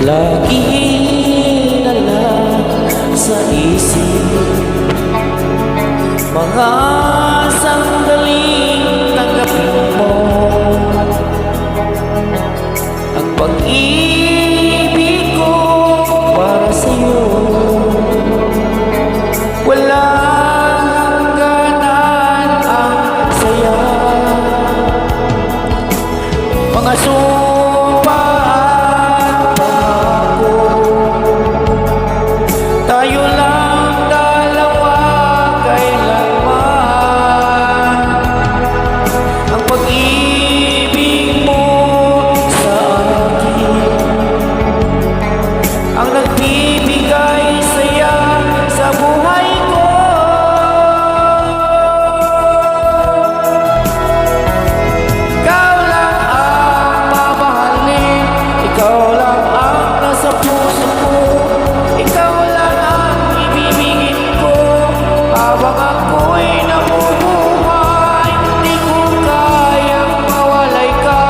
Lagi na lang sa isip mga sandaling tanggapin mo ang pag-ibig ko para sa'yo. Walang hangganan ang saya, mga sumpa at pangako, tayo lang dalawa kailanman. Ang pag-ibig mo sa akin ang nagbibigay saya sa buhay ko. Ikaw lang ang mamahalin, ikaw lang ang nasa puso ko, ikaw lang ang ibibigin ko habang ako'y nabubuhay. Di ko kayang mawalay ka,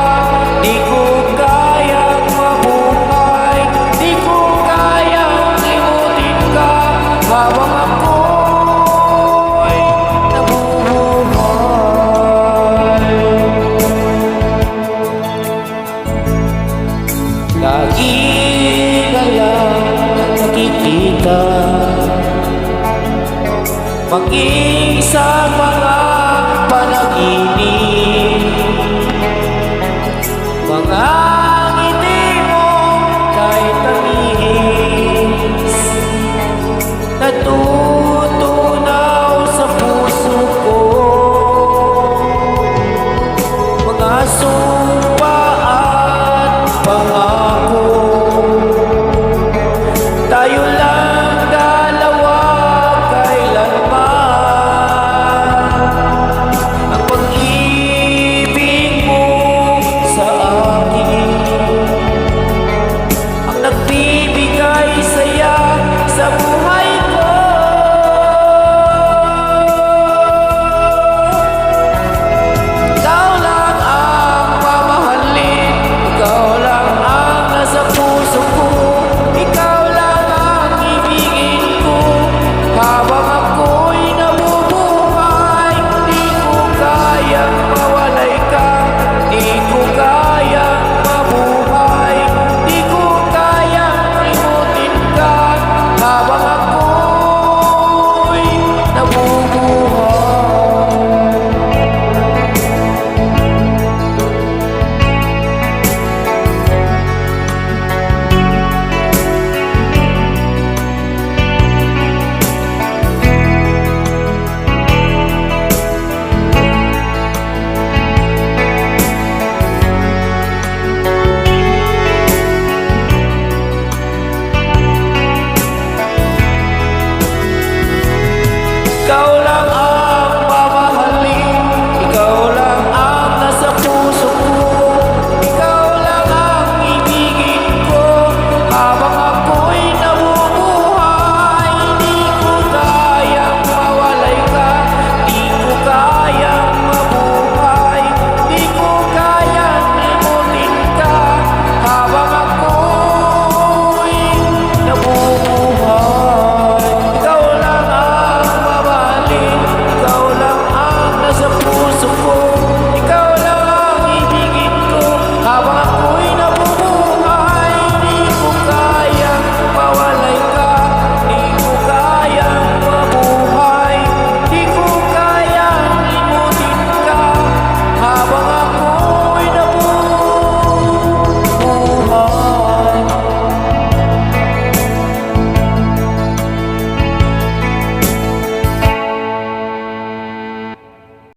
di ko kayang mabuhay, di ko kayang limutin ka habang ako'y nabubuhay. Lagi ka lang nakikita, maging sa mga panaginip,